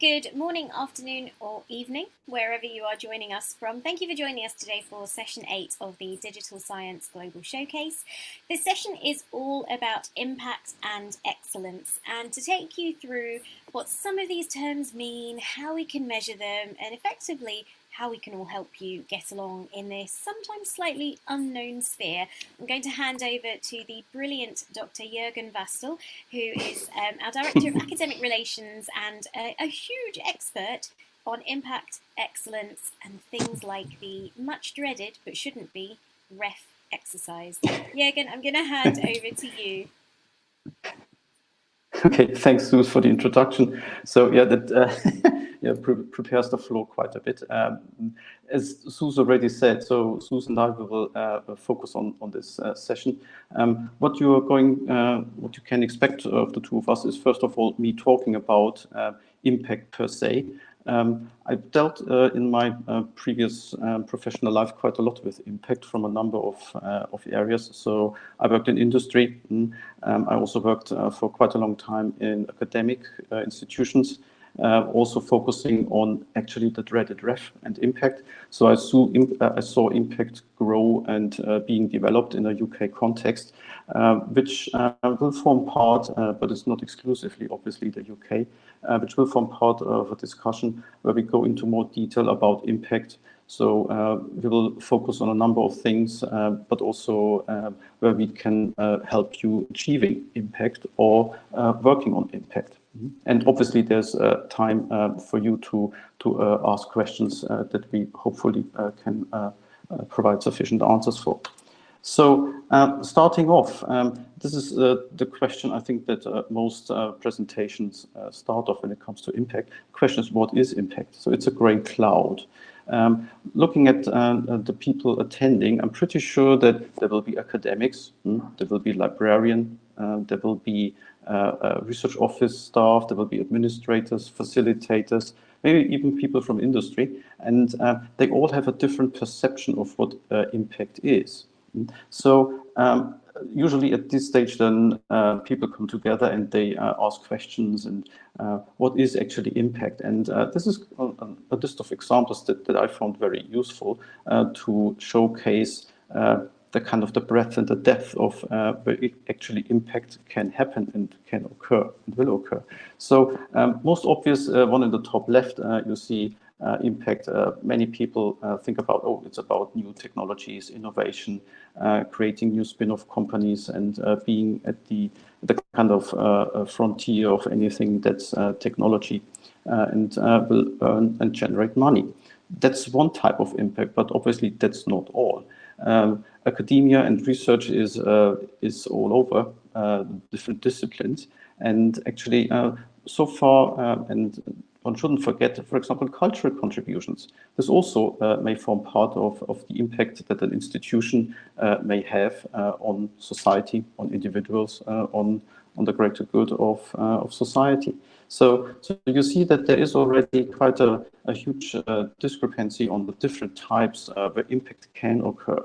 Good morning, afternoon, or evening, wherever you are joining us from. Thank you for joining us today for session 8 of the Digital Science Global Showcase. This session is all about impact and excellence, and to take you through what some of these terms mean, how we can measure them, and effectively how we can all help you get along in this sometimes slightly unknown sphere. I'm going to hand over to the brilliant Dr. Juergen Wastl, who is our Director of Academic Relations and a huge expert on impact, excellence, and things like the much dreaded, but shouldn't be, REF exercise. Juergen, I'm going to hand over to you. Okay, thanks, Suze, for the introduction. So yeah, that prepares the floor quite a bit. As Suze already said, so Suze and I will focus on this session. What you can expect of the two of us is, first of all, me talking about impact per se. I've dealt in my previous professional life quite a lot with impact from a number of areas. So I worked in industry. I also worked for quite a long time in academic institutions, also focusing on actually the dreaded REF and impact. So I saw impact grow and being developed in a UK context, which will form part, but it's not exclusively, obviously, the UK, which will form part of a discussion where we go into more detail about impact. So we will focus on a number of things, but also where we can help you achieving impact or working on impact. And obviously, there's time for you to ask questions that we hopefully can provide sufficient answers for. So starting off, this is the question I think that most presentations start off when it comes to impact. The question is, what is impact? So it's a grey cloud. Looking at the people attending, I'm pretty sure that there will be academics, there will be librarian, there will be research office staff, there will be administrators, facilitators, maybe even people from industry, and they all have a different perception of what impact is. So usually at this stage, then people come together and they ask questions and what is actually impact? And this is a list of examples that I found very useful to showcase the kind of the breadth and the depth of where actually impact can happen and can occur and will occur. So most obvious one in the top left, you see impact. Many people think about, oh, it's about new technologies, innovation, creating new spin-off companies, and being at the kind of frontier of anything that's technology and will earn and generate money. That's one type of impact, but obviously that's not all. Academia and research is all over different disciplines, and actually so far, and one shouldn't forget, for example, cultural contributions. This also may form part of the impact that an institution may have on society, on individuals, on the greater good of society. So you see that there is already quite a huge discrepancy on the different types where impact can occur.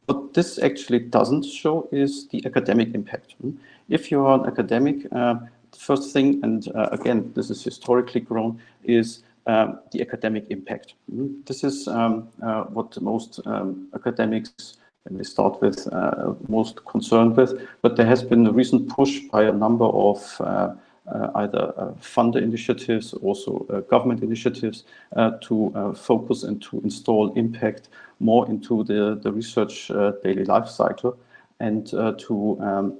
What this actually doesn't show is the academic impact. If you are an academic, the first thing, and again, this is historically grown, is the academic impact. This is what most academics, when they start with, most concerned with. But there has been a recent push by a number of either funder initiatives, also government initiatives, to focus and to install impact more into the research daily life cycle, and to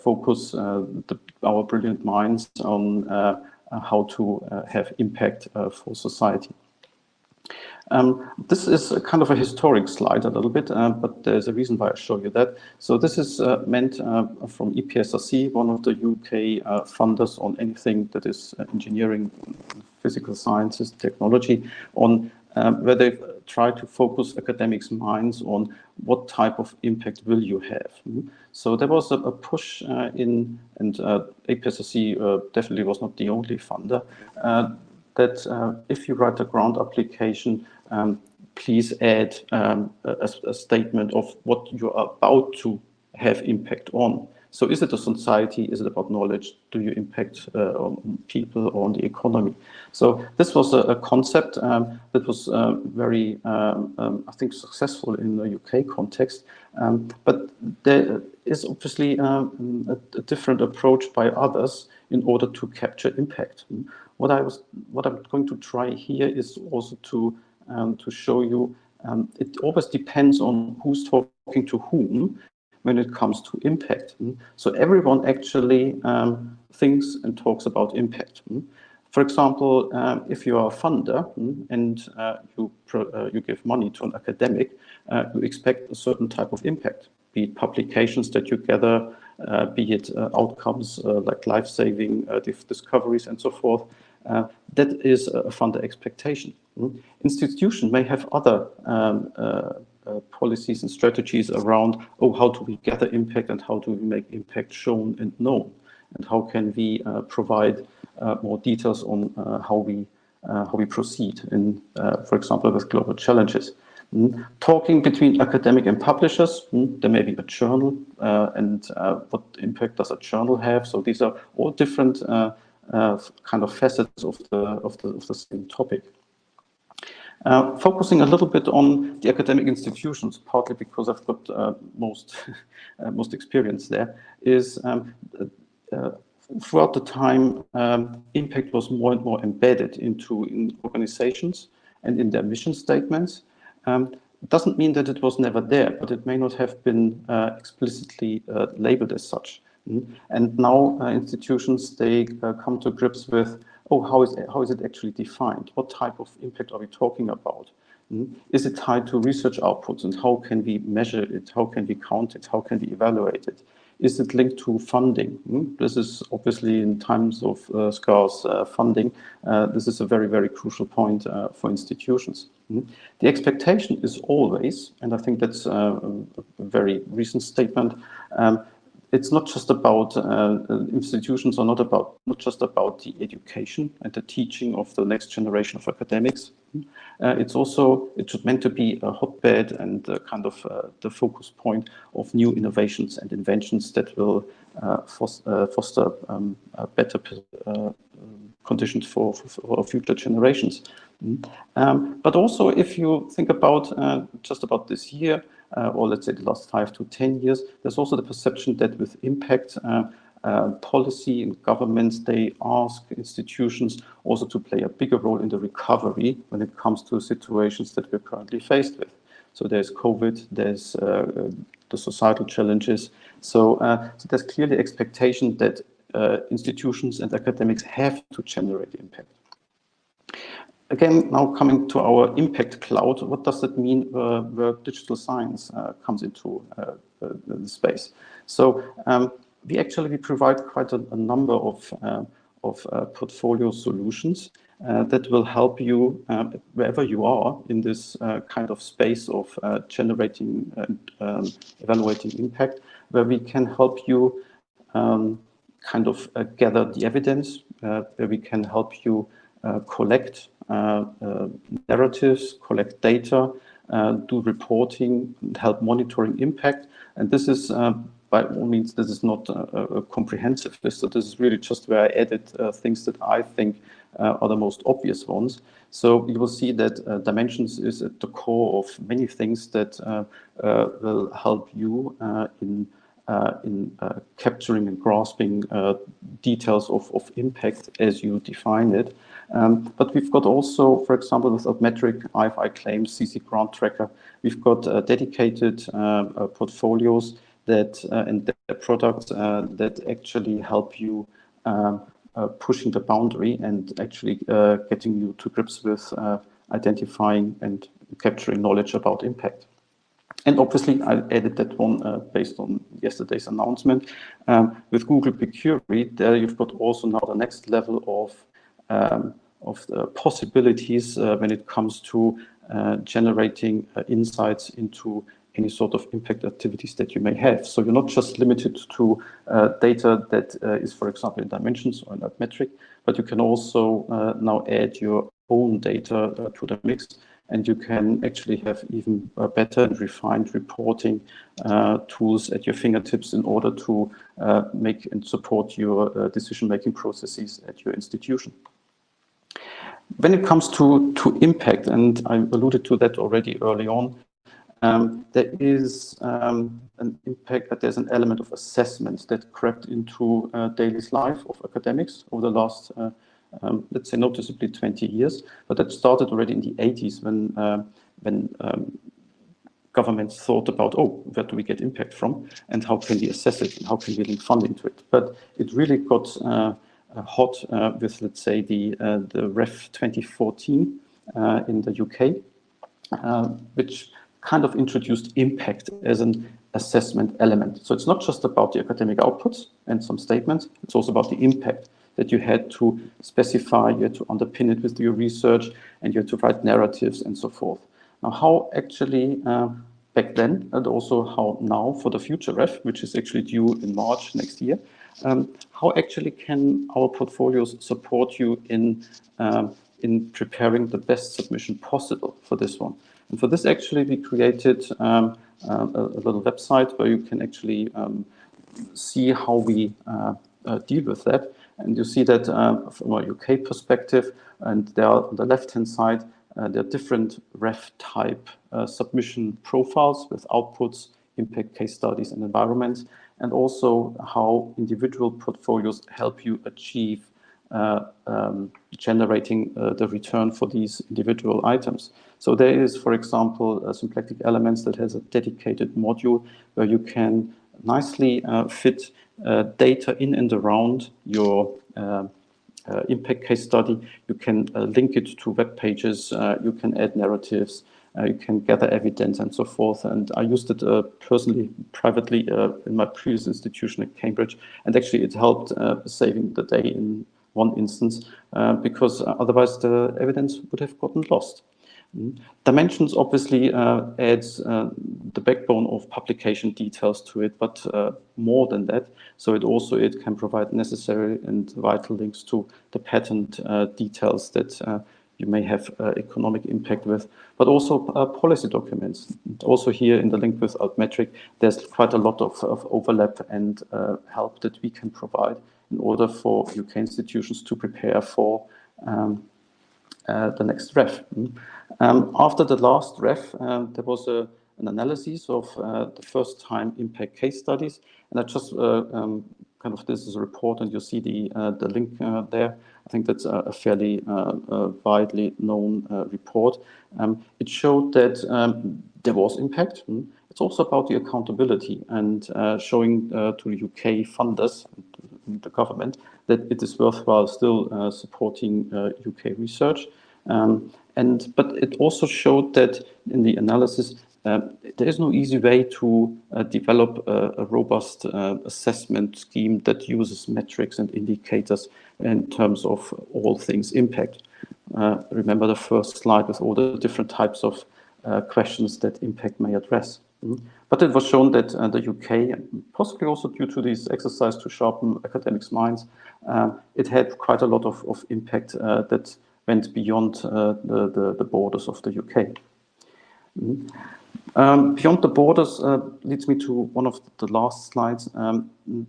focus our brilliant minds on how to have impact for society. This is a kind of a historic slide a little bit, but there's a reason why I show you that. So this is meant from EPSRC, one of the UK funders on anything that is engineering, physical sciences, technology, on where they try to focus academics' minds on what type of impact will you have. So there was a push in, and EPSRC definitely was not the only funder, that if you write a grant application, please add a statement of what you're about to have impact on. So is it a society? Is it about knowledge? Do you impact on people or on the economy? So this was a concept that was very, I think, successful in the UK context. But there is obviously a different approach by others in order to capture impact. What I'm going to try here is also to show you it always depends on who's talking to whom when it comes to impact. So everyone actually thinks and talks about impact. For example, if you are a funder and you give money to an academic, you expect a certain type of impact, be it publications that you gather, be it outcomes like life-saving discoveries and so forth. That is a funder expectation. Institution may have other policies and strategies around, how do we gather impact and how do we make impact shown and known? And how can we provide more details on how we proceed in, for example, with global challenges. Talking between academic and publishers, there may be a journal, and what impact does a journal have? So these are all different kind of facets of the same topic. Focusing a little bit on the academic institutions, partly because I've got most experience there, is throughout the time, impact was more and more embedded in organizations and in their mission statements. It doesn't mean that it was never there, but it may not have been explicitly labeled as such. And now institutions, they come to grips with, how is it actually defined? What type of impact are we talking about? Is it tied to research outputs, and how can we measure it? How can we count it? How can we evaluate it? Is it linked to funding? This is obviously in times of scarce funding. This is a very, very crucial point for institutions. The expectation is always, and I think that's a very recent statement, it's not just about institutions are not just about the education and the teaching of the next generation of academics. It should meant to be a hotbed and kind of the focus point of new innovations and inventions that will foster better conditions for future generations. But also, if you think about just about this year, or let's say the last 5 to 10 years, there's also the perception that with impact policy and governments, they ask institutions also to play a bigger role in the recovery when it comes to situations that we're currently faced with. So there's COVID, there's the societal challenges. So there's clearly expectation that institutions and academics have to generate impact. Again, now coming to our impact cloud, what does that mean where digital science comes into the space? So we provide quite a number of portfolio solutions that will help you wherever you are in this kind of space of generating and evaluating impact, where we can help you kind of gather the evidence, where we can help you collect narratives, collect data, do reporting, and help monitoring impact. And this is, by all means, this is not a comprehensive list. So this is really just where I added things that I think are the most obvious ones. So you will see that dimensions is at the core of many things that will help you in capturing and grasping details of impact as you define it. But we've got also, for example, with metric IFI claims, CC grant tracker, we've got dedicated portfolios that and products that actually help you pushing the boundary and actually getting you to grips with identifying and capturing knowledge about impact. And obviously, I added that one based on yesterday's announcement. With Google BigQuery, there you've got also now the next level of the possibilities when it comes to generating insights into any sort of impact activities that you may have. So you're not just limited to data that is, for example, in dimensions or in that metric, but you can also now add your own data to the mix and you can actually have even better and refined reporting tools at your fingertips in order to make and support your decision-making processes at your institution. When it comes to impact, and I alluded to that already early on, there is an impact, there's an element of assessment that crept into daily life of academics over the last, let's say, noticeably 20 years. But that started already in the 80s when governments thought about, oh, where do we get impact from, and how can we assess it, and how can we link funding to it? But it really got hot with, let's say, the REF 2014 in the UK, which kind of introduced impact as an assessment element. So it's not just about the academic outputs and some statements, it's also about the impact that you had to specify, you had to underpin it with your research, and you had to write narratives and so forth. Now, how actually back then, and also how now for the future REF, which is actually due in March next year, how actually can our portfolios support you in preparing the best submission possible for this one? And for this, actually, we created a little website where you can actually see how we deal with that. And you see that from a UK perspective, and there are on the left-hand side, there are different REF type submission profiles with outputs, impact case studies, and environments, and also how individual portfolios help you achieve generating the return for these individual items. So there is, for example, symplectic elements that has a dedicated module where you can nicely fit data in and around your impact case study. You can link it to web pages, you can add narratives, you can gather evidence and so forth. And I used it personally, privately in my previous institution at Cambridge. And actually it helped saving the day in one instance, because otherwise the evidence would have gotten lost. Dimensions obviously adds the backbone of publication details to it, but more than that. So it can provide necessary and vital links to the patent details that you may have economic impact with, but also policy documents. Also here in the link with Altmetric, there's quite a lot of overlap and help that we can provide in order for UK institutions to prepare for the next REF. After the last REF, there was an analysis of the first time impact case studies. And I just this is a report, and you see the link there. I think that's a fairly widely known report. It showed that there was impact. It's also about the accountability and showing to the UK funders, the government, that it is worthwhile still supporting UK research. But it also showed that in the analysis, there is no easy way to develop a robust assessment scheme that uses metrics and indicators in terms of all things impact. Remember the first slide with all the different types of questions that impact may address. But it was shown that the UK, possibly also due to this exercise to sharpen academics' minds, it had quite a lot of impact that went beyond the borders of the UK. Beyond the borders leads me to one of the last slides.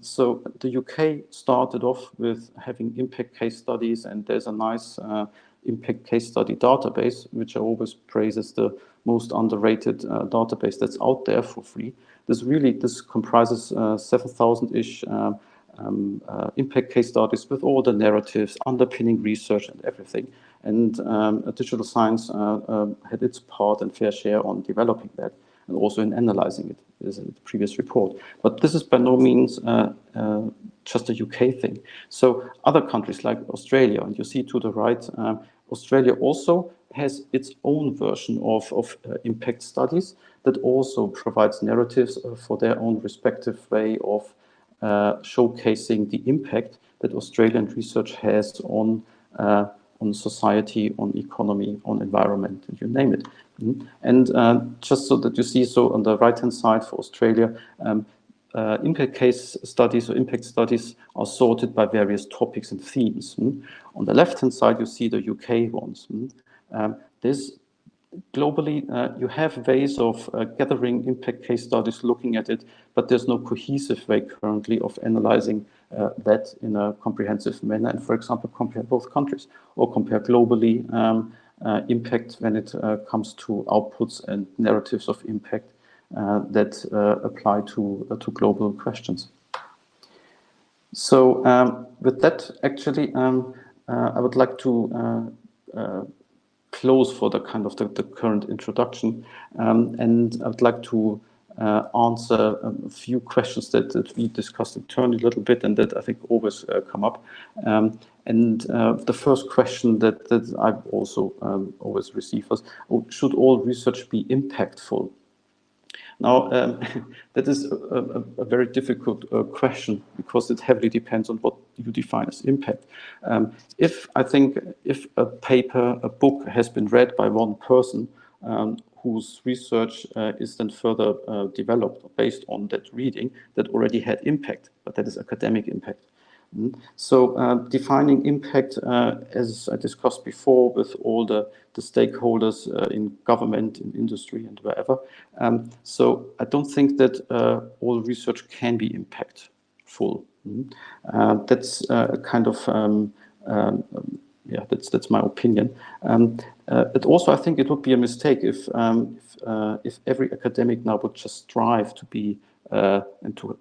So the UK started off with having impact case studies, and there's a nice impact case study database, which I always praise as the most underrated database that's out there for free. This comprises 7,000-ish impact case studies with all the narratives, underpinning research and everything. And digital science had its part and fair share on developing that, and also in analyzing it, as in the previous report. But this is by no means just a UK thing. So other countries like Australia, and you see to the right, Australia also has its own version of impact studies that also provides narratives for their own respective way of showcasing the impact that Australian research has on society, on economy, on environment, and you name it. And just so that you see, so on the right-hand side for Australia, impact case studies or impact studies are sorted by various topics and themes. On the left-hand side, you see the UK ones. There's globally, you have ways of gathering impact case studies, looking at it, but there's no cohesive way currently of analyzing that in a comprehensive manner. And for example, compare both countries or compare globally impact when it comes to outputs and narratives of impact that apply to global questions. So with that, actually, I would like to close for the kind of the current introduction, and I would like to answer a few questions that we discussed internally a little bit and that I think always come up. And the first question that I've also always received was, should all research be impactful? Now, that is a very difficult question because it heavily depends on what you define as impact. If a paper, a book has been read by one person whose research is then further developed based on that reading, that already had impact, but that is academic impact. So defining impact, as I discussed before, with all the stakeholders in government, in industry, and wherever. So I don't think that all research can be impactful. That's a kind of yeah, that's my opinion. But also, I think it would be a mistake if every academic now would just strive to be and to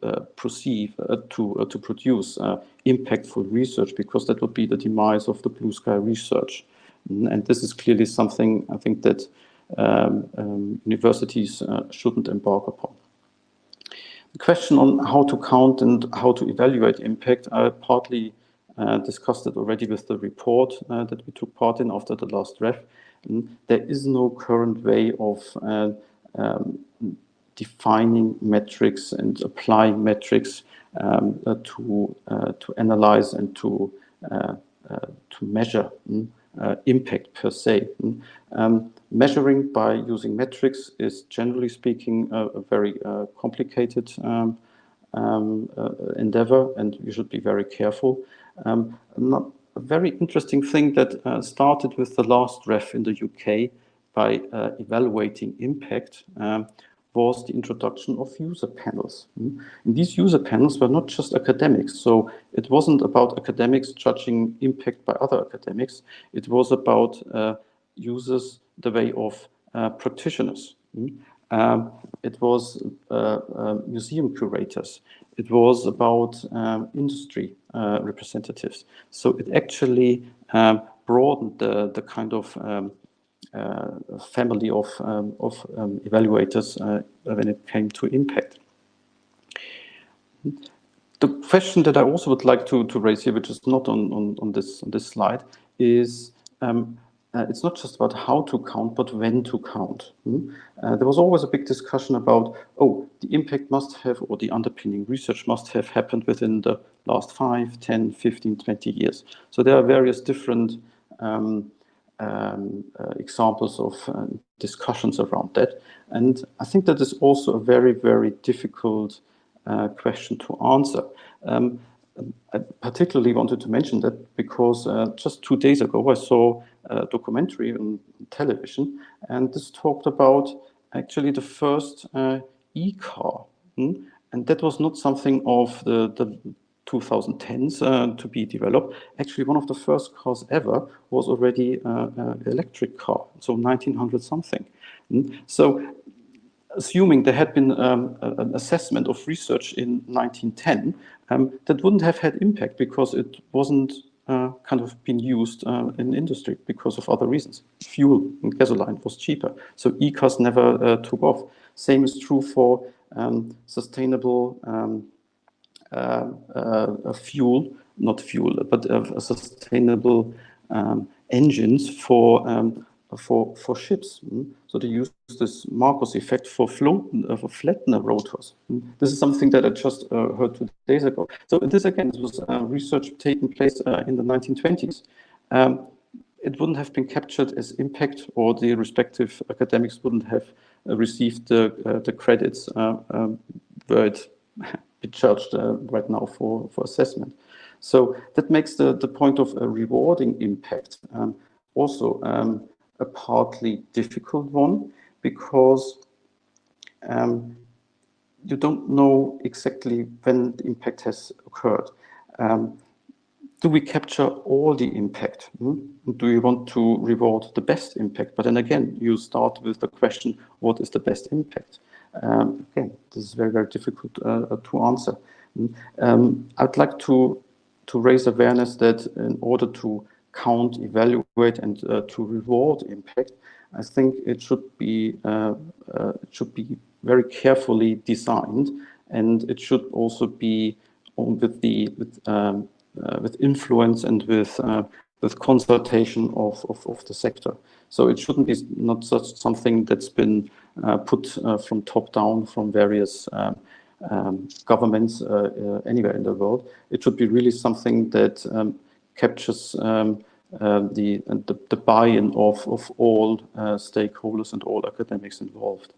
to produce impactful research, because that would be the demise of the blue sky research. And this is clearly something I think that universities shouldn't embark upon. The question on how to count and how to evaluate impact, I partly discussed it already with the report that we took part in after the last ref. There is no current way of defining metrics and applying metrics to analyze and to measure impact per se. Measuring by using metrics is, generally speaking, a very complicated endeavor, and you should be very careful. A very interesting thing that started with the last ref in the UK by evaluating impact was the introduction of user panels. And these user panels were not just academics, so it wasn't about academics judging impact by other academics. It was about users the way of practitioners. It was museum curators. It was about industry representatives. So it actually broadened the kind of family of evaluators when it came to impact. The question that I also would like to raise here, which is not on this slide, is it's not just about how to count, but when to count. There was always a big discussion about, the impact must have, or the underpinning research must have happened within the last 5, 10, 15, 20 years. So there are various different examples of discussions around that. And I think that is also a very, very difficult question to answer. I particularly wanted to mention that because just 2 days ago I saw a documentary on television, and this talked about actually the first e-car. And that was not something of the 2010s to be developed. Actually, one of the first cars ever was already an electric car, so 1900 something. So assuming there had been an assessment of research in 1910, that wouldn't have had impact because it wasn't kind of been used in industry because of other reasons. Fuel and gasoline was cheaper, so e-cars never took off. Same is true for sustainable sustainable engines for ships. So they use this Marcos effect for flattener rotors. This is something that I just heard 2 days ago. So this again was research taking place in the 1920s. It wouldn't have been captured as impact, or the respective academics wouldn't have received the credits where it be charged right now for assessment. So that makes the point of rewarding impact also a partly difficult one, because you don't know exactly when the impact has occurred. Do we capture all the impact? Do we want to reward the best impact? But then again, you start with the question, what is the best impact? Again, this is very, very difficult to answer. I'd like to raise awareness that in order to count, evaluate, and to reward impact, I think it should be very carefully designed, and it should also be with influence and with consultation of the sector. So it shouldn't be not such something that's been put from top down from various governments anywhere in the world. It should be really something that captures the buy-in of all stakeholders and all academics involved.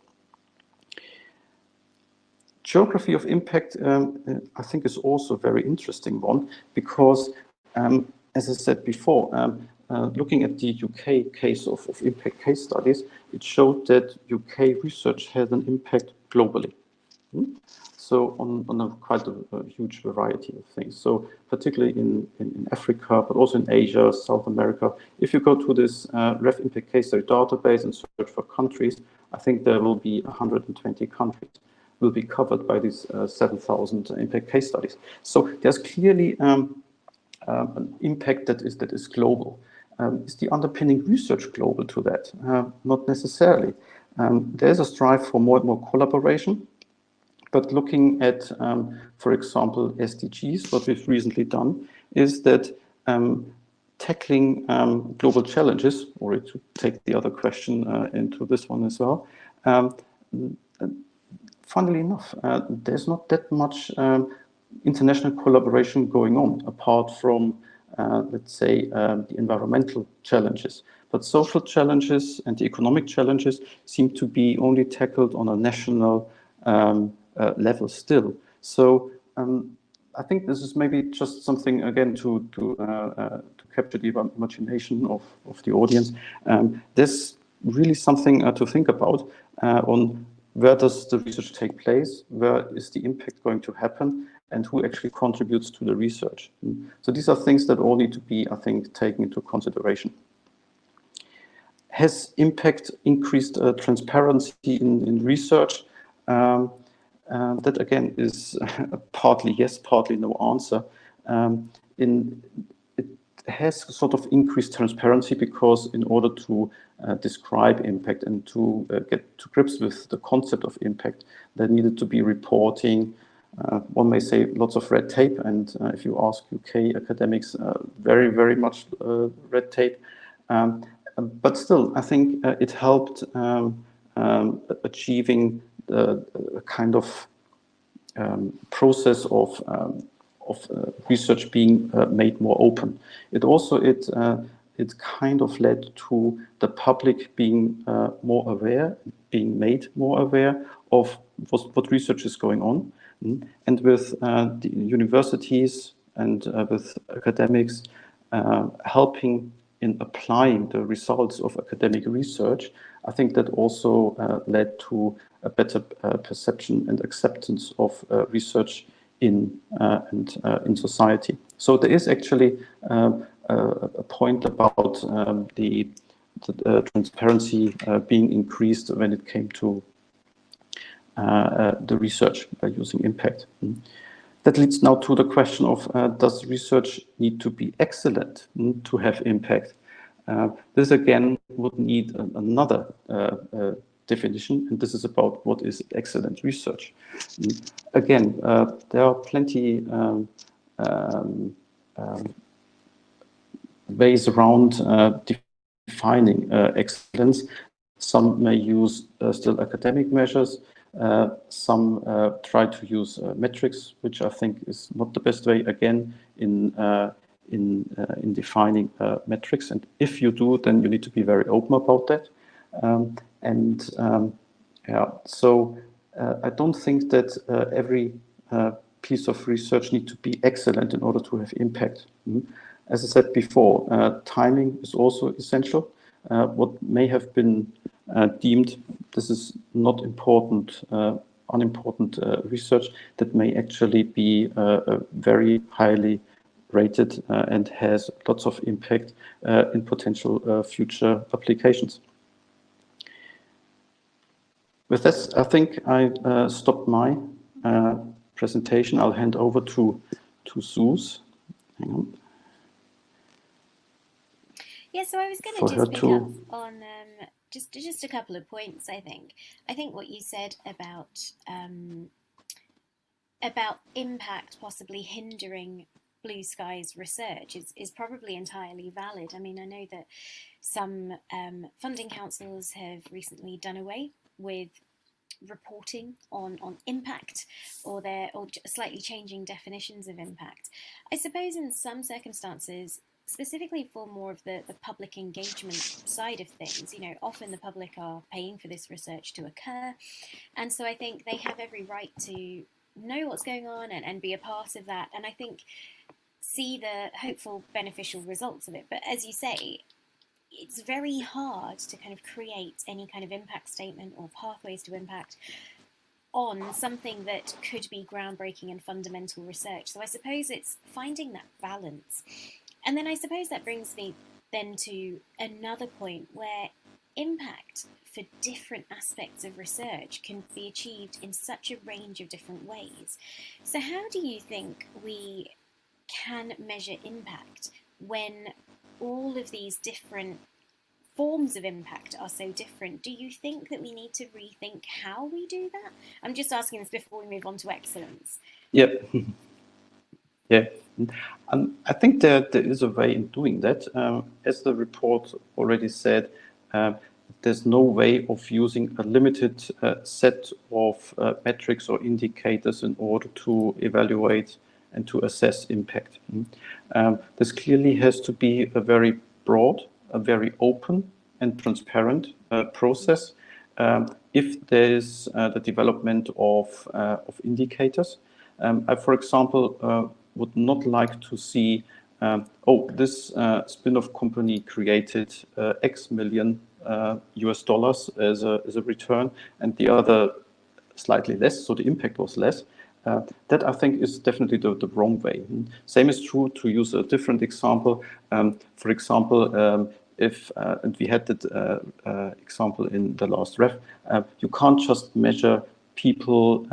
Geography of impact, I think, is also a very interesting one, because, as I said before, looking at the UK case of impact case studies, it showed that UK research had an impact globally. So on a quite a huge variety of things. So particularly in Africa, but also in Asia, South America. If you go to this Ref Impact Case Study database and search for countries, I think there will be 120 countries will be covered by these 7,000 impact case studies. So there's clearly an impact that is global. Is the underpinning research global to that? Not necessarily. There's a strive for more and more collaboration. But looking at, for example, SDGs, what we've recently done is that tackling global challenges, or to take the other question into this one as well, funnily enough, there's not that much international collaboration going on, apart from, let's say, the environmental challenges. But social challenges and the economic challenges seem to be only tackled on a national level still. So I think this is maybe just something, again, to capture the imagination of the audience. There's really something to think about on where does the research take place, where is the impact going to happen, and who actually contributes to the research. So these are things that all need to be, I think, taken into consideration. Has impact increased transparency in research? That again is partly yes, partly no answer. It has sort of increased transparency because in order to describe impact and to get to grips with the concept of impact, there needed to be reporting. One may say lots of red tape, and if you ask UK academics, very, very much red tape. But still, I think it helped achieving the kind of process of research being made more open. It kind of led to the public being more aware, being made more aware of what research is going on. And with the universities and with academics helping in applying the results of academic research, I think that also led to a better perception and acceptance of research in society. So there is actually a point about the transparency being increased when it came to the research by using impact. That leads now to the question of does research need to be excellent to have impact? This again would need another definition, and this is about what is excellent research. Again, there are plenty ways around defining excellence. Some may use still academic measures. Some try to use metrics, which I think is not the best way, again, in defining metrics. And if you do, then you need to be very open about that. So I don't think that every piece of research needs to be excellent in order to have impact. As I said before, timing is also essential. what may have been deemed this is not important, unimportant research that may actually be very highly rated and has lots of impact in potential future applications. With this, I think I stopped my presentation. I'll hand over to Suze. Hang on. Yeah, so I was going to just pick up on just a couple of points. I think what you said about impact possibly hindering Blue Sky's research is probably entirely valid. I mean, I know that some funding councils have recently done away with reporting on impact, or slightly changing definitions of impact. I suppose in some circumstances, specifically for more of the public engagement side of things, you know, often the public are paying for this research to occur, and so I think they have every right to know what's going on and be a part of that, and I think see the hopeful beneficial results of it. But as you say, it's very hard to kind of create any kind of impact statement or pathways to impact on something that could be groundbreaking and fundamental research. So I suppose it's finding that balance. And then I suppose that brings me then to another point where impact for different aspects of research can be achieved in such a range of different ways. So how do you think we can measure impact when all of these different forms of impact are so different? Do you think that we need to rethink how we do that? I'm just asking this before we move on to excellence. Yeah. Yeah. I think that there is a way in doing that. As the report already said, there's no way of using a limited set of metrics or indicators in order to evaluate and to assess impact. This clearly has to be a very broad, a very open and transparent process. If there is the development of indicators, I, for example, would not like to see, this spin-off company created X million US dollars as a return, and the other slightly less, so the impact was less. That I think is definitely the wrong way. Same is true, to use a different example. For example, if and we had that example in the last ref, you can't just measure people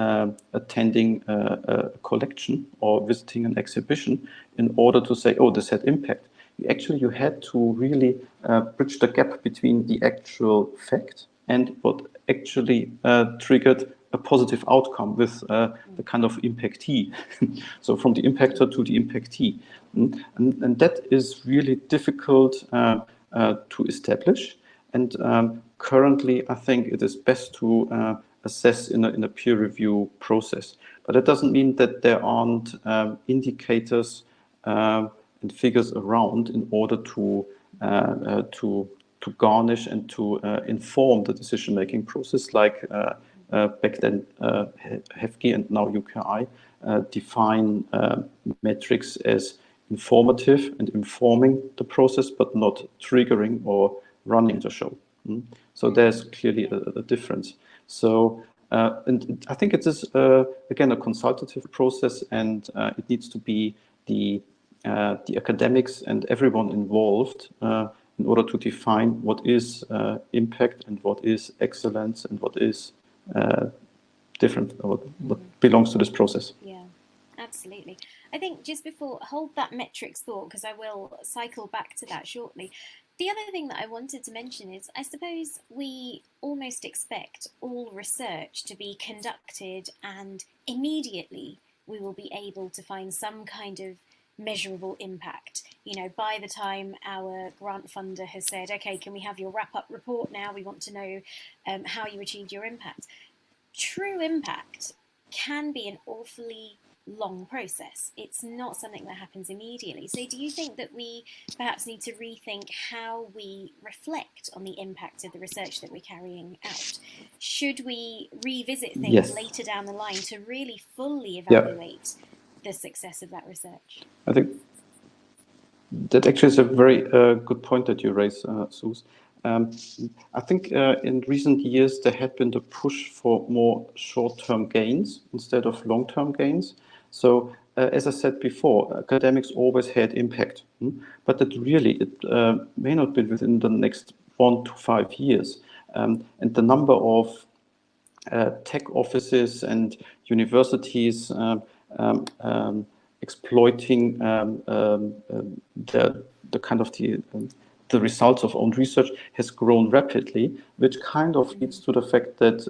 attending a collection or visiting an exhibition in order to say, oh, this had impact. You had to really bridge the gap between the actual fact and what actually triggered a positive outcome with the kind of impactee. So from the impactor to the impactee. And that is really difficult to establish. And currently, I think it is best to assess in a peer review process. But that doesn't mean that there aren't indicators and figures around in order to garnish and to inform the decision-making process, like back then HEFGI and now UKI define metrics as informative and informing the process, but not triggering or running the show. So there's clearly a difference. So, and I think it is, again, a consultative process, and it needs to be the academics and everyone involved in order to define what is impact and what is excellence and what is different, or what belongs to this process. Yeah, absolutely. I think just before, hold that metrics thought, because I will cycle back to that shortly. The other thing that I wanted to mention is, I suppose we almost expect all research to be conducted and immediately we will be able to find some kind of measurable impact. You know, by the time our grant funder has said, okay, can we have your wrap-up report now? We want to know how you achieved your impact. True impact can be an awfully long process. It's not something that happens immediately. So do you think that we perhaps need to rethink how we reflect on the impact of the research that we're carrying out? Should we revisit things later down the line to really fully evaluate the success of that research? I think that actually is a very good point that you raise, Suze. I think in recent years there had been the push for more short-term gains instead of long-term gains. So as I said before, academics always had impact, but that really it may not be within the next 1 to 5 years. And the number of tech offices and universities exploiting the kind of the results of own research has grown rapidly, which kind of leads to the fact that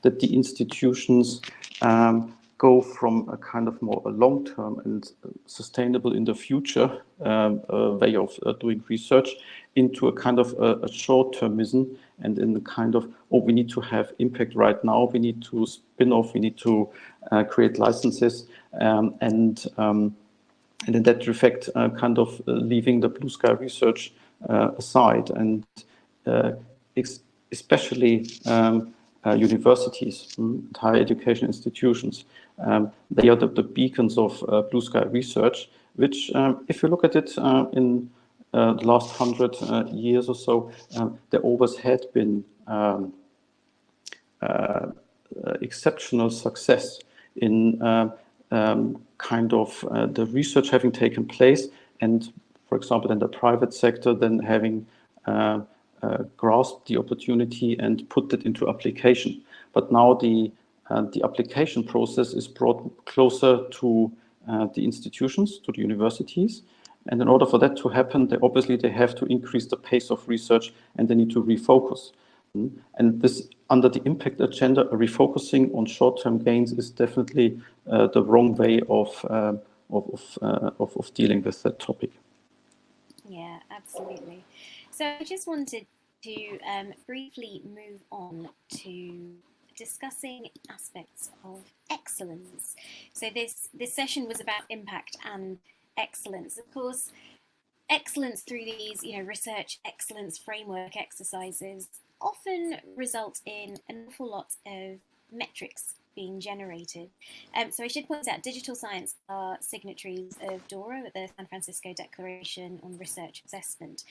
that the institutions go from a kind of more a long-term and sustainable in the future way of doing research into a kind of a short-termism, and in the kind of, oh, we need to have impact right now, we need to spin off, we need to create licenses, and in that respect, kind of leaving the blue sky research aside, and especially universities and higher education institutions. They are the beacons of blue sky research, which, if you look at it in the last 100 years or so, there always had been exceptional success in kind of the research having taken place, and, for example, in the private sector, then having grasped the opportunity and put it into application. But now the application process is brought closer to the institutions, to the universities. And in order for that to happen, they have to increase the pace of research, and they need to refocus. And this, under the impact agenda, refocusing on short-term gains is definitely the wrong way of dealing with that topic. Yeah, absolutely. So I just wanted to briefly move on to discussing aspects of excellence. So this session was about impact and excellence. Of course, excellence through these, research excellence framework exercises often result in an awful lot of metrics being generated. So I should point out, digital science are signatories of DORA, the San Francisco Declaration on Research Assessment,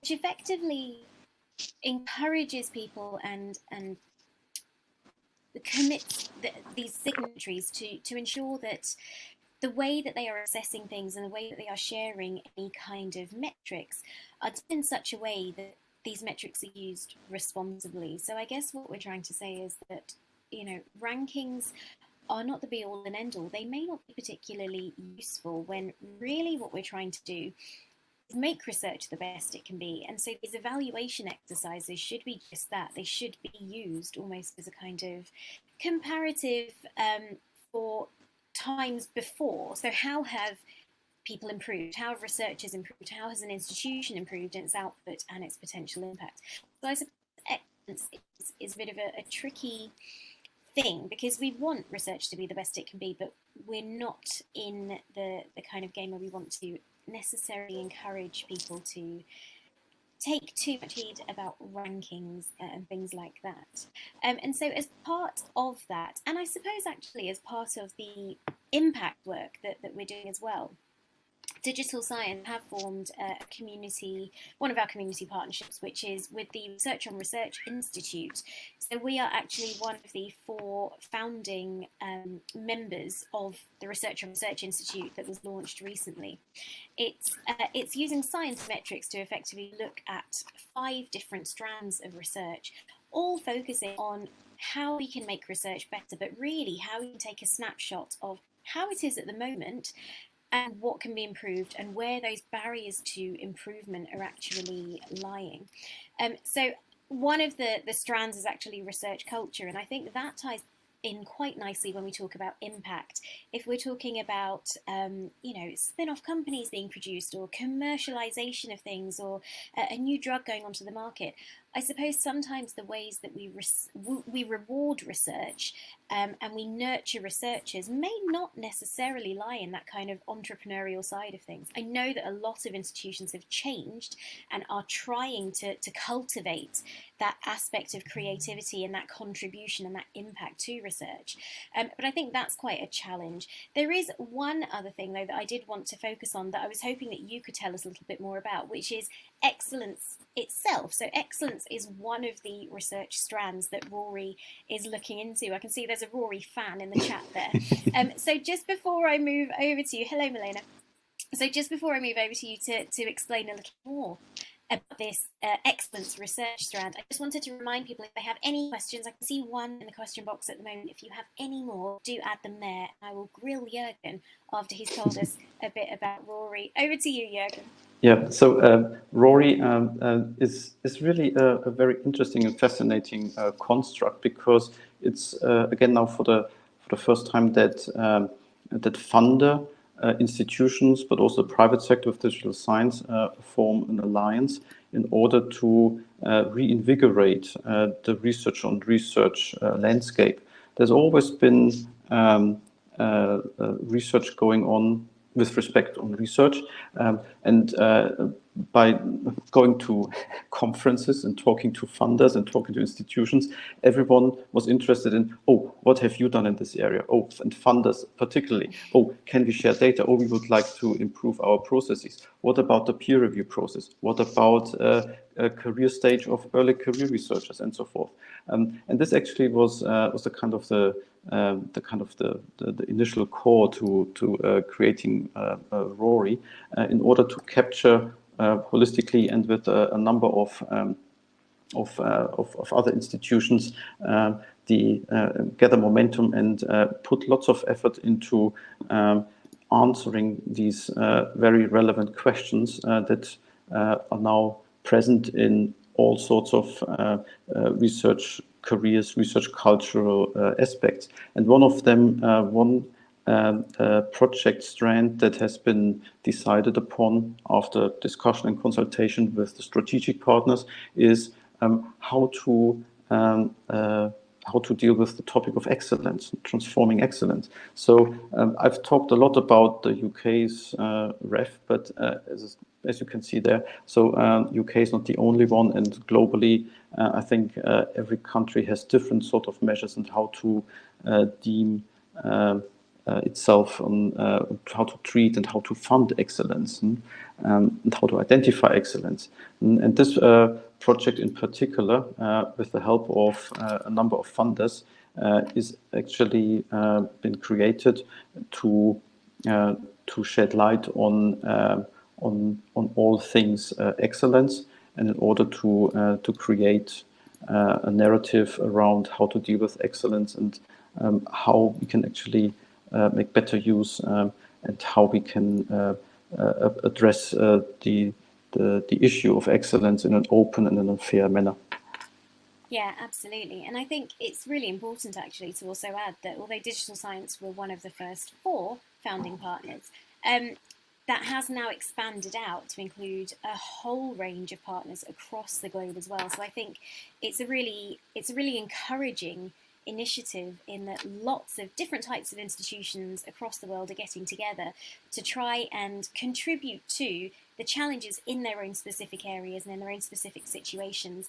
which effectively encourages people and commits these signatories to ensure that the way that they are assessing things and the way that they are sharing any kind of metrics are done in such a way that these metrics are used responsibly. So I guess what we're trying to say is that, rankings are not the be-all and end-all. They may not be particularly useful when really what we're trying to do is make research the best it can be. And so these evaluation exercises should be just that. They should be used almost as a kind of comparative for times before. So how have people improved? How have researchers improved? How has an institution improved in its output and its potential impact? So I suppose excellence is a bit of a tricky thing, because we want research to be the best it can be, but we're not in the kind of game where we want to necessarily encourage people to take too much heed about rankings and things like that. And so as part of that, and I suppose actually as part of the impact work that we're doing as well, Digital Science have formed a community, one of our community partnerships, which is with the Research on Research Institute. So we are actually one of the 4 founding members of the Research on Research Institute that was launched recently. It's using science metrics to effectively look at 5 different strands of research, all focusing on how we can make research better, but really how we can take a snapshot of how it is at the moment and what can be improved and where those barriers to improvement are actually lying. So one of the strands is actually research culture, and I think that ties in quite nicely when we talk about impact. If we're talking about, spin-off companies being produced or commercialization of things or a new drug going onto the market, I suppose sometimes the ways that we reward research and we nurture researchers may not necessarily lie in that kind of entrepreneurial side of things. I know that a lot of institutions have changed and are trying to cultivate that aspect of creativity and that contribution and that impact to research. But I think that's quite a challenge. There is one other thing, though, that I did want to focus on that I was hoping that you could tell us a little bit more about, which is excellence itself. So excellence is one of the research strands that Rory is looking into. I can see there's a Rory fan in the chat there. So just before I move over to you, hello Milena. So just before I move over to you to explain a little more about this excellence research strand, I just wanted to remind people, if they have any questions, I can see one in the question box at the moment. If you have any more, do add them there. I will grill Juergen after he's told us a bit about Rory. Over to you, Juergen. Yeah, so Rory is really a very interesting and fascinating construct, because it's again now for the first time that that funder institutions, but also the private sector of digital science, form an alliance in order to reinvigorate the research on research landscape. There's always been research going on with respect on research, and by going to conferences and talking to funders and talking to institutions, everyone was interested in, oh, what have you done in this area? Oh, and funders particularly, oh, can we share data? Oh, we would like to improve our processes. What about the peer review process? What about a career stage of early career researchers and so forth? And this actually was the kind of the initial core to creating Rory, in order to capture holistically and with a number of other institutions gather momentum and put lots of effort into answering these very relevant questions that are now present in all sorts of research careers, research cultural aspects. And one of them, project strand that has been decided upon after discussion and consultation with the strategic partners, is how to deal with the topic of excellence, transforming excellence. So I've talked a lot about the UK's REF, but as you can see there, so UK is not the only one, and globally, I think every country has different sort of measures and how to deem itself on how to treat and how to fund excellence, and how to identify excellence. And this project in particular, with the help of a number of funders, is actually been created to shed light on all things excellence, and in order to create a narrative around how to deal with excellence, and how we can actually make better use, and how we can address the issue of excellence in an open and in a fair manner. Yeah, absolutely. And I think it's really important actually to also add that although Digital Science were one of the first 4 founding partners, that has now expanded out to include a whole range of partners across the globe as well. So I think it's a really encouraging initiative in that lots of different types of institutions across the world are getting together to try and contribute to the challenges in their own specific areas and in their own specific situations,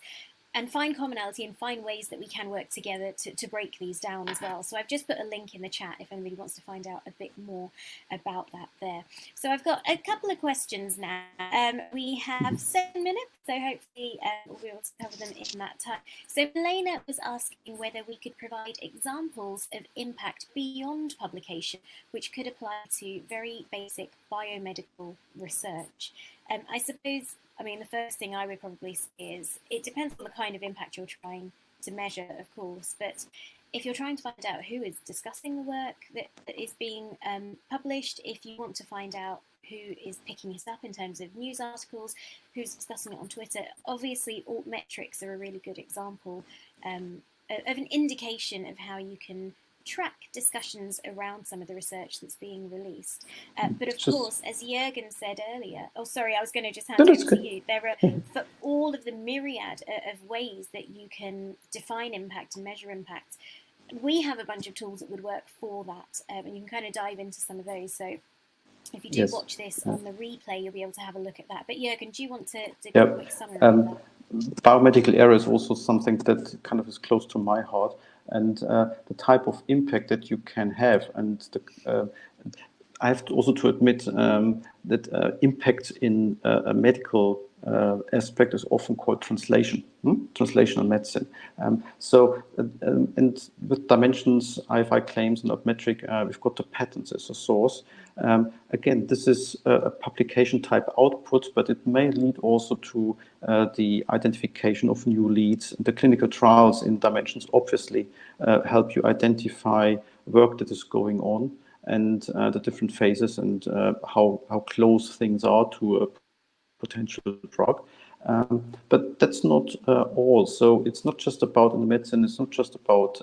and find commonality and find ways that we can work together to break these down as well. So I've just put a link in the chat if anybody wants to find out a bit more about that there. So I've got a couple of questions now. We have 7 minutes, so hopefully we'll be able to cover them in that time. So Milena was asking whether we could provide examples of impact beyond publication, which could apply to very basic biomedical research. I suppose, I mean, the first thing I would probably say is it depends on the kind of impact you're trying to measure, of course, but if you're trying to find out who is discussing the work that is being published, if you want to find out who is picking it up in terms of news articles, who's discussing it on Twitter, obviously altmetrics are a really good example of an indication of how you can track discussions around some of the research that's being released. But of course, as Juergen said earlier, oh, sorry, I was going to just hand over to you. There are, for all of the myriad of ways that you can define impact and measure impact, we have a bunch of tools that would work for that, and you can kind of dive into some of those. So if you do watch this on the replay, you'll be able to have a look at that. But Juergen, do you want to give a quick summary of that? Biomedical area is also something that kind of is close to my heart, and the type of impact that you can have. And I have to also admit that impact in a medical aspect is often called translation, translational medicine. And with dimensions, IFI claims, and Opmetric, we've got the patents as a source. Again, this is a publication type output, but it may lead also to the identification of new leads. The clinical trials in dimensions obviously help you identify work that is going on and the different phases and how close things are to a potential drug. But that's not all. So it's not just about in medicine, it's not just about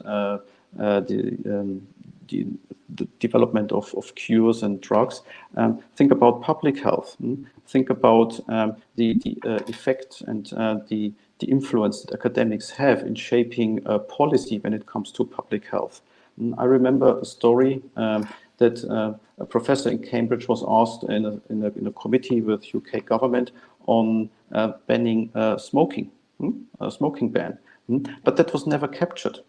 the development of cures and drugs. Think about public health. Think about the effect and the influence that academics have in shaping policy when it comes to public health. I remember a story that a professor in Cambridge was asked in a committee with UK government on banning smoking, a smoking ban. But that was never captured.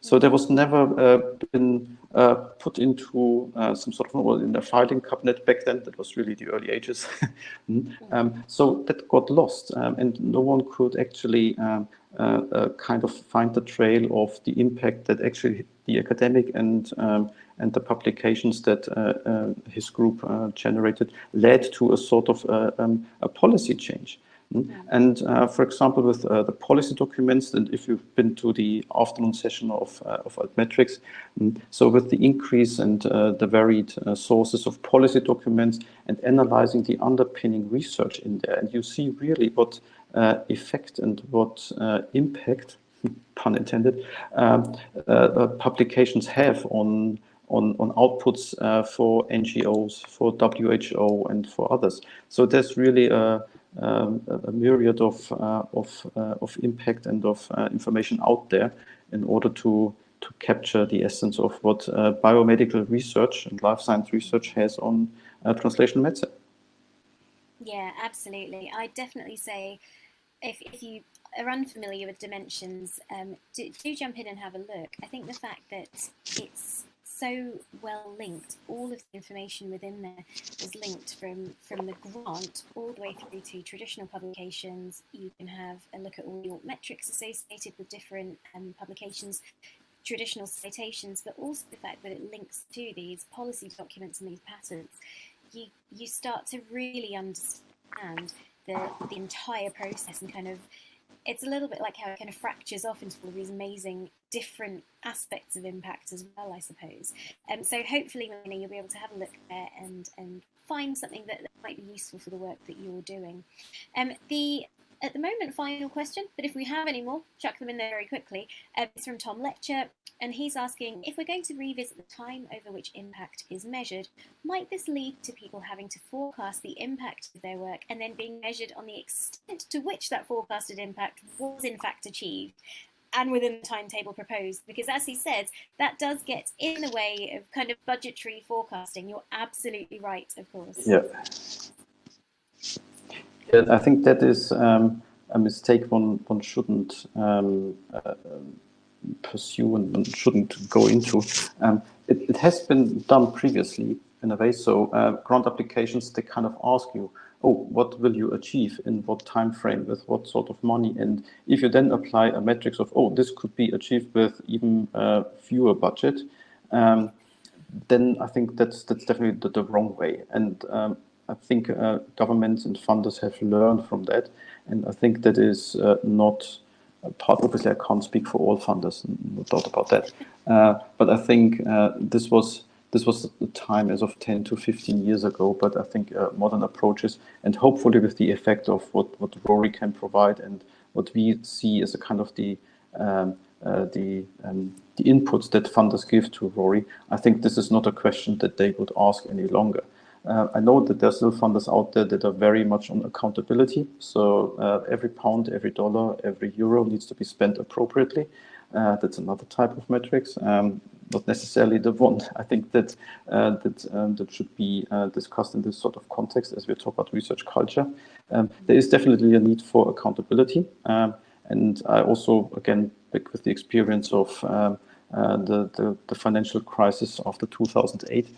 So there was never been put into some sort of, well, in the filing cabinet back then. That was really the early ages. So that got lost, and no one could actually kind of find the trail of the impact that actually the academic and the publications that his group generated led to a sort of a policy change. And for example, with the policy documents, and if you've been to the afternoon session of Altmetrics, so with the increase and the varied sources of policy documents and analyzing the underpinning research in there, and you see really what effect and what impact, pun intended, publications have on outputs for NGOs, for WHO, and for others. So there's really a myriad of impact and of information out there in order to capture the essence of what biomedical research and life science research has on translational medicine. Yeah, absolutely. I'd definitely say if you are unfamiliar with dimensions, do jump in and have a look. I think the fact that it's so well linked, all of the information within there is linked from the grant all the way through to traditional publications. You can have a look at all the metrics associated with different publications, traditional citations, but also the fact that it links to these policy documents and these patents. You start to really understand the entire process, and kind of, it's a little bit like how it kind of fractures off into all these amazing different aspects of impact as well, I suppose. So hopefully, you'll be able to have a look there and find something that might be useful for the work that you're doing. At the moment, final question, but if we have any more, chuck them in there very quickly. It's from Tom Letcher, and he's asking, if we're going to revisit the time over which impact is measured, might this lead to people having to forecast the impact of their work and then being measured on the extent to which that forecasted impact was in fact achieved and within the timetable proposed? Because as he says, that does get in the way of kind of budgetary forecasting. You're absolutely right, of course. Yeah. I think that is a mistake one shouldn't pursue and one shouldn't go into. It has been done previously in a way. So grant applications, they kind of ask you, oh, what will you achieve in what time frame with what sort of money? And if you then apply a metrics of, oh, this could be achieved with even fewer budget, then I think that's definitely the wrong way. And I think governments and funders have learned from that, and I think that is not a part. Obviously, I can't speak for all funders, no doubt about that. But I think this was the time as of 10 to 15 years ago. But I think modern approaches, and hopefully with the effect of what Rory can provide and what we see as a kind of the inputs that funders give to Rory, I think this is not a question that they would ask any longer. I know that there are still funders out there that are very much on accountability. So every pound, every dollar, every euro needs to be spent appropriately. That's another type of metrics, not necessarily the one I think that should be discussed in this sort of context as we talk about research culture. There is definitely a need for accountability. And I also, again, with the experience of the financial crisis after 2008.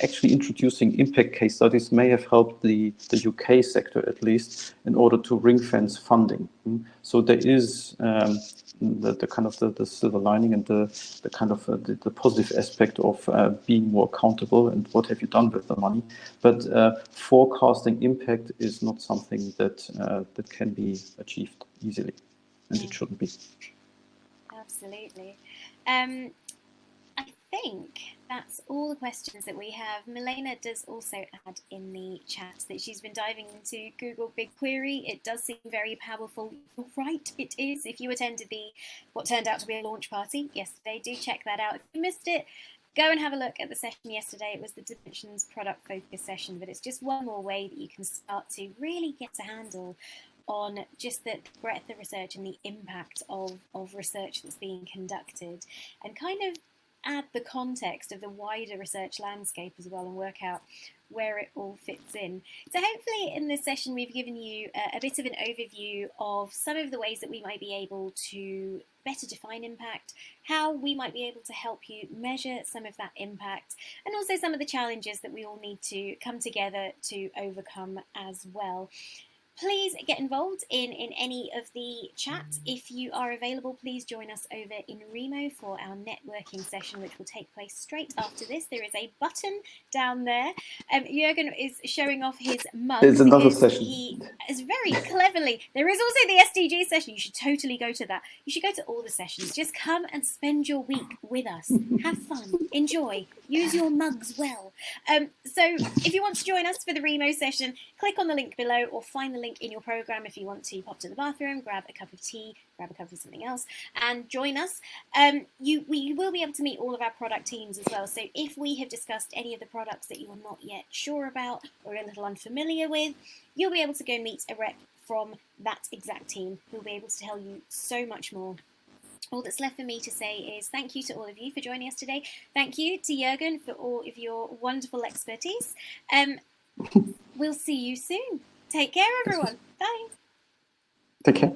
Actually introducing impact case studies may have helped the UK sector, at least, in order to ring fence funding. So there is the kind of the silver lining and the kind of the positive aspect of being more accountable and what have you done with the money. But forecasting impact is not something that can be achieved easily, and it shouldn't be. Absolutely. I think that's all the questions that we have. Milena does also add in the chat that she's been diving into Google BigQuery. It does seem very powerful. You're right, it is. If you attended what turned out to be a launch party yesterday, do check that out. If you missed it, go and have a look at the session yesterday. It was the Dimensions product focus session, but it's just one more way that you can start to really get a handle on just the breadth of research and the impact of research that's being conducted, and kind of add the context of the wider research landscape as well and work out where it all fits in. So hopefully in this session we've given you a bit of an overview of some of the ways that we might be able to better define impact, how we might be able to help you measure some of that impact, and also some of the challenges that we all need to come together to overcome as well. Please get involved in any of the chat. If you are available, please join us over in Remo for our networking session, which will take place straight after this. There is a button down there. Juergen is showing off his mug. There's another session. He is very cleverly. There is also the SDG session. You should totally go to that. You should go to all the sessions. Just come and spend your week with us. Have fun. Enjoy. Use your mugs well. So if you want to join us for the Remo session, click on the link below or find the link in your program if you want to pop to the bathroom, grab a cup of tea, grab a cup of something else, and join us. We will be able to meet all of our product teams as well. So if we have discussed any of the products that you are not yet sure about or a little unfamiliar with, you'll be able to go meet a rep from that exact team who will be able to tell you so much more. All that's left for me to say is thank you to all of you for joining us today. Thank you to Juergen for all of your wonderful expertise. We'll see you soon. Take care, everyone. Bye. Take care.